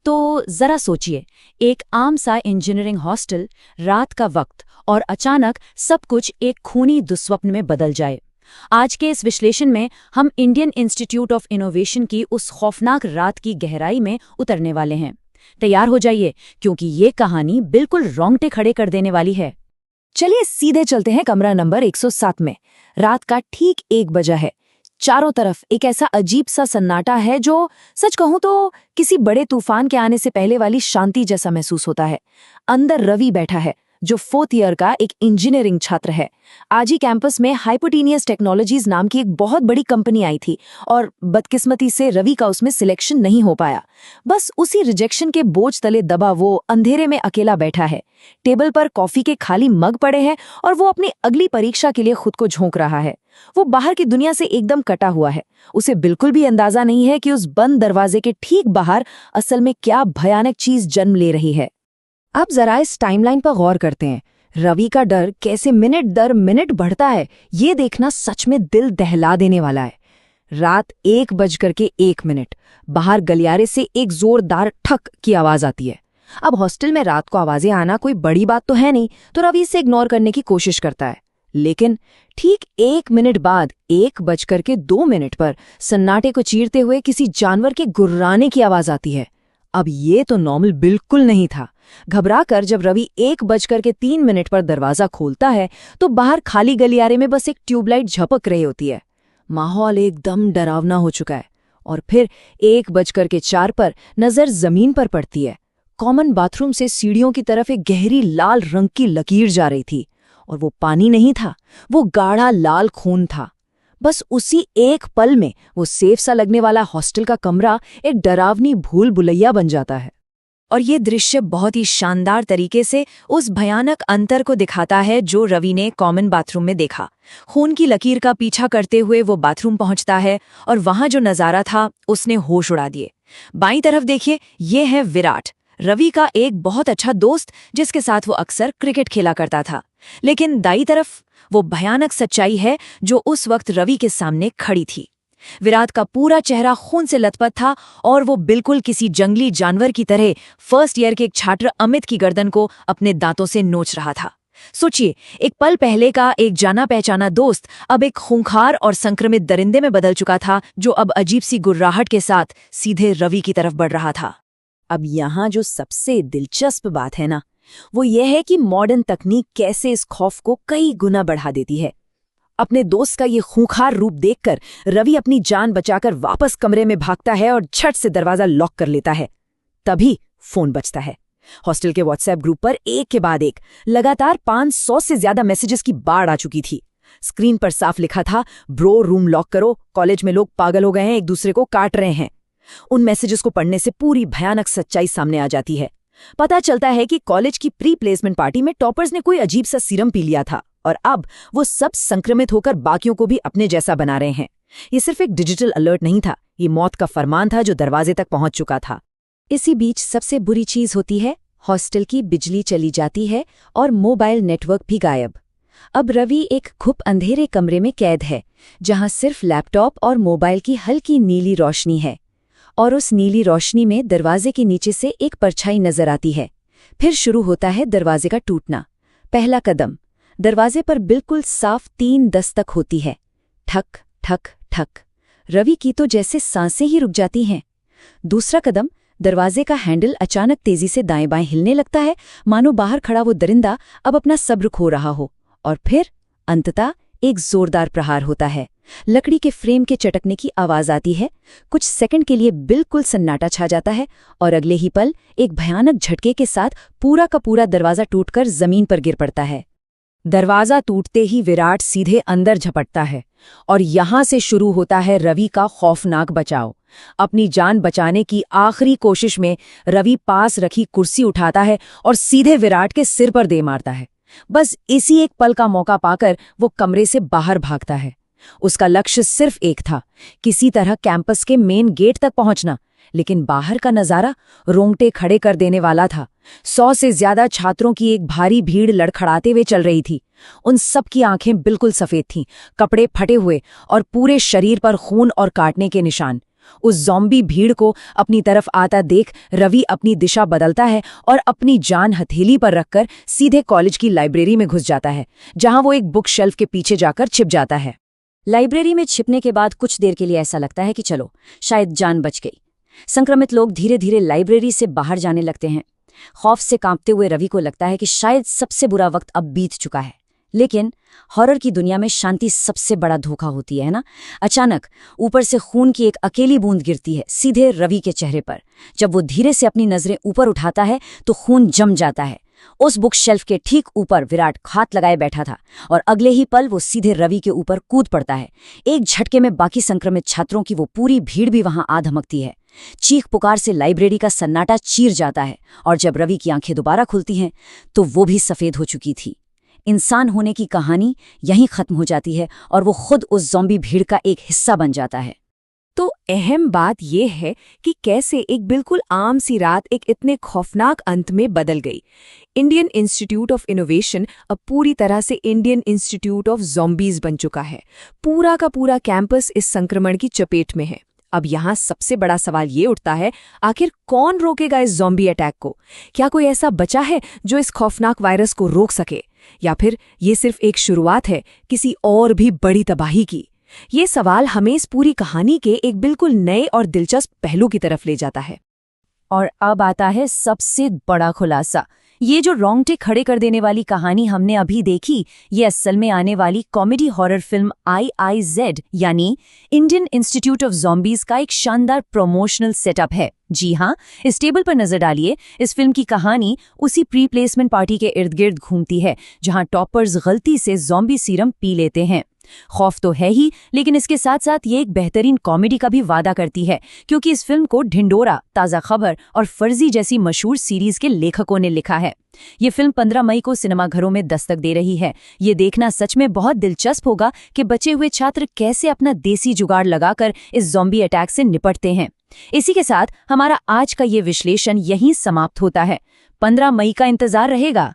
तो जरा सोचिए, एक आम सा इंजीनियरिंग हॉस्टल, रात का वक्त, और अचानक सब कुछ एक खूनी दुस्वप्न में बदल जाए। आज के इस विश्लेषण में हम इंडियन इंस्टीट्यूट ऑफ इनोवेशन की उस खौफनाक रात की गहराई में उतरने वाले हैं। तैयार हो जाइए, क्योंकि ये कहानी बिल्कुल रोंगटे खड़े कर देने वाली है। चलिए सीधे चलते हैं कमरा नंबर 107 में। रात का ठीक 1 बजा है। चारों तरफ एक ऐसा अजीब सा सन्नाटा है जो सच कहूं तो किसी बड़े तूफान के आने से पहले वाली शांति जैसा महसूस होता है। अंदर रवि बैठा है, जो 4th ईयर का एक इंजीनियरिंग छात्र है। आज ही कैंपस में हाइपोटेनियस टेक्नोलॉजीज नाम की एक बहुत बड़ी कंपनी आई थी और बदकिस्मती से रवि का उसमें सिलेक्शन नहीं हो पाया। बस उसी रिजेक्शन के बोझ तले दबा वो अंधेरे में अकेला बैठा है। टेबल पर कॉफी के खाली मग पड़े हैं और वो अपनी अगली परीक्षा के लिए खुद को झोंक रहा है। वो बाहर की दुनिया से एकदम कटा हुआ है। उसे बिल्कुल भी अंदाजा नहीं है कि उस बंद दरवाजे के ठीक बाहर असल में क्या भयानक चीज जन्म ले रही है। अब जरा इस टाइमलाइन पर गौर करते हैं। रवि का डर कैसे मिनट दर मिनट बढ़ता है, ये देखना सच में दिल दहला देने वाला है। रात 1:01, बाहर गलियारे से एक जोरदार ठक की आवाज आती है। अब हॉस्टल में रात को आवाजें आना कोई बड़ी बात तो है नहीं, तो रवि इसे इग्नोर करने की कोशिश करता है। लेकिन ठीक 1 मिनट बाद 1:02 पर सन्नाटे को चीरते हुए किसी जानवर के गुर्राने की आवाज आती है। अब ये तो नॉर्मल बिल्कुल नहीं था। घबराकर जब रवि 1:03 पर दरवाजा खोलता है तो बाहर खाली गलियारे में बस एक ट्यूबलाइट झपक रही होती है। माहौल एकदम डरावना हो चुका है। और फिर 1:04 पर नजर जमीन पर पड़ती है। कॉमन बाथरूम से सीढ़ियों की तरफ एक गहरी लाल रंग की लकीर जा रही थी, और वो पानी नहीं था, वो गाढ़ा लाल खून था। बस उसी एक पल में वो सेफ सा लगने वाला हॉस्टल का कमरा एक डरावनी भूल भुलैया बन जाता है। और ये दृश्य बहुत ही शानदार तरीके से उस भयानक अंतर को दिखाता है जो रवि ने कॉमन बाथरूम में देखा। खून की लकीर का पीछा करते हुए वो बाथरूम पहुंचता है और वहां जो नजारा था उसने होश उड़ा दिए। बाईं तरफ देखिए, ये है विराट, रवि का एक बहुत अच्छा दोस्त जिसके साथ वो अक्सर क्रिकेट खेला करता था। लेकिन दाईं तरफ वो भयानक सच्चाई है जो उस वक्त रवि के सामने खड़ी थी। विराट का पूरा चेहरा खून से लथपथ था और वो बिल्कुल किसी जंगली जानवर की तरह 1st ईयर के एक छात्र अमित की गर्दन को अपने दांतों से नोच रहा था। सोचिए, एक पल पहले का एक जाना पहचाना दोस्त अब एक खूंखार और संक्रमित दरिंदे में बदल चुका था, जो अब अजीब सी गुर्राहट के साथ सीधे रवि की तरफ बढ़ रहा था। अब यहाँ जो सबसे दिलचस्प बात है ना, वो ये है कि मॉडर्न तकनीक कैसे इस खौफ को कई गुना बढ़ा देती है। अपने दोस्त का ये खूंखार रूप देखकर रवि अपनी जान बचाकर वापस कमरे में भागता है और झट से दरवाजा लॉक कर लेता है। तभी फोन बजता है। हॉस्टल के व्हाट्सएप ग्रुप पर एक के बाद एक लगातार 500 से ज्यादा मैसेजेस की बाढ़ आ चुकी थी। स्क्रीन पर साफ लिखा था, ब्रो रूम लॉक करो, कॉलेज में लोग पागल हो गए हैं, एक दूसरे को काट रहे हैं। उन मैसेजेस को पढ़ने से पूरी भयानक सच्चाई सामने आ जाती है। पता चलता है कि कॉलेज की प्री प्लेसमेंट पार्टी में टॉपर्स ने कोई अजीब सा सीरम पी लिया था और अब वो सब संक्रमित होकर बाकियों को भी अपने जैसा बना रहे हैं। ये सिर्फ एक डिजिटल अलर्ट नहीं था, ये मौत का फरमान था जो दरवाजे तक पहुंच चुका था। इसी बीच सबसे बुरी चीज होती है, हॉस्टल की बिजली चली जाती है और मोबाइल नेटवर्क भी गायब। अब रवि एक घुप अंधेरे कमरे में कैद है, जहां सिर्फ लैपटॉप और मोबाइल की हल्की नीली रोशनी है। और उस नीली रोशनी में दरवाजे के नीचे से एक परछाई नजर आती है। फिर शुरू होता है दरवाजे का टूटना। पहला कदम, दरवाजे पर बिल्कुल साफ 3 दस्तक होती है। ठक ठक ठक। रवि की तो जैसे सांसें ही रुक जाती हैं। दूसरा कदम, दरवाजे का हैंडल अचानक तेजी से दाएं बाएं हिलने लगता है, मानो बाहर खड़ा वो दरिंदा अब अपना सब्र खो रहा हो। और फिर अंततः एक जोरदार प्रहार होता है। लकड़ी के फ्रेम के चटकने की आवाज आती है। कुछ सेकंड के लिए बिल्कुल सन्नाटा छा जाता है और अगले ही पल एक भयानक झटके के साथ पूरा का पूरा दरवाजा टूटकर जमीन पर गिर पड़ता है। दरवाजा टूटते ही विराट सीधे अंदर झपटता है और यहां से शुरू होता है रवि का खौफनाक बचाव। अपनी जान बचाने की आखिरी कोशिश में रवि पास रखी कुर्सी उठाता है और सीधे विराट के सिर पर दे मारता है। बस इसी एक पल का मौका पाकर वो कमरे से बाहर भागता है। उसका लक्ष्य सिर्फ एक था, किसी तरह कैंपस के मेन गेट तक पहुंचना। लेकिन बाहर का नजारा रोंगटे खड़े कर देने वाला था। 100 से ज्यादा छात्रों की एक भारी भीड़ लड़खड़ाते हुए चल रही थी। उन सब की आंखें बिल्कुल सफेद थीं, कपड़े फटे हुए और पूरे शरीर पर खून और काटने के निशान। उस ज़ॉम्बी भीड़ को अपनी तरफ आता देख रवि अपनी दिशा बदलता है और अपनी जान हथेली पर रखकर सीधे कॉलेज की लाइब्रेरी में घुस जाता है, जहां वो एक बुक शेल्फ के पीछे जाकर छिप जाता है। लाइब्रेरी में छिपने के बाद कुछ देर के लिए ऐसा लगता है कि चलो शायद जान बच गई। संक्रमित लोग धीरे धीरे लाइब्रेरी से बाहर जाने लगते हैं। खौफ से कांपते हुए रवि को लगता है कि शायद सबसे बुरा वक्त अब बीत चुका है। लेकिन हॉरर की दुनिया में शांति सबसे बड़ा धोखा होती है ना। अचानक ऊपर से खून की एक अकेली बूंद गिरती है सीधे रवि के चेहरे पर। जब वो धीरे से अपनी नजरें ऊपर उठाता है तो खून जम जाता है। उस बुक शेल्फ के ठीक ऊपर विराट हाथ लगाए बैठा था और अगले ही पल वो सीधे रवि के ऊपर कूद पड़ता है। एक झटके में बाकी संक्रमित छात्रों की वो पूरी भीड़ भी वहां आ धमकती है। चीख पुकार से लाइब्रेरी का सन्नाटा चीर जाता है और जब रवि की आंखें दोबारा खुलती हैं तो वो भी सफेद हो चुकी थी। इंसान होने की कहानी यहीं खत्म हो जाती है और वो खुद उस ज़ॉम्बी भीड़ का एक हिस्सा बन जाता है। तो अहम बात यह है कि कैसे एक बिल्कुल आम सी रात एक इतने खौफनाक अंत में बदल गई। इंडियन इंस्टीट्यूट ऑफ इनोवेशन अब पूरी तरह से इंडियन इंस्टीट्यूट ऑफ ज़ॉम्बीज बन चुका है। पूरा का पूरा कैंपस इस संक्रमण की चपेट में है। अब यहाँ सबसे बड़ा सवाल ये उठता है, आखिर कौन रोकेगा इस ज़ॉम्बी अटैक को? क्या कोई ऐसा बचा है जो इस खौफनाक वायरस को रोक सके, या फिर ये सिर्फ एक शुरुआत है किसी और भी बड़ी तबाही की? ये सवाल हमें इस पूरी कहानी के एक बिल्कुल नए और दिलचस्प पहलू की तरफ ले जाता है। और अब आता है सबसे बड़ा खुलासा। ये जो रोंगटे खड़े कर देने वाली कहानी हमने अभी देखी, ये असल में आने वाली कॉमेडी हॉरर फिल्म IIZ यानी इंडियन इंस्टीट्यूट ऑफ ज़ॉम्बीज का एक शानदार प्रमोशनल सेटअप है। जी हाँ, इस टेबल पर नजर डालिए। इस फिल्म की कहानी उसी प्री प्लेसमेंट पार्टी के इर्द गिर्द घूमती है जहां टॉपर्स गलती से ज़ॉम्बी सीरम पी लेते हैं। खौफ तो है ही, लेकिन इसके साथ साथ ये एक बेहतरीन कॉमेडी का भी वादा करती है, क्योंकि इस फिल्म को ढिंडोरा, ताज़ा खबर और फर्जी जैसी मशहूर सीरीज के लेखकों ने लिखा है। ये फिल्म 15 मई को सिनेमाघरों में दस्तक दे रही है। ये देखना सच में बहुत दिलचस्प होगा कि बचे हुए छात्र कैसे अपना देसी जुगाड़ लगाकर इस ज़ॉम्बी अटैक से निपटते हैं। इसी के साथ हमारा आज का ये विश्लेषण यहीं समाप्त होता है। 15 मई का इंतजार रहेगा।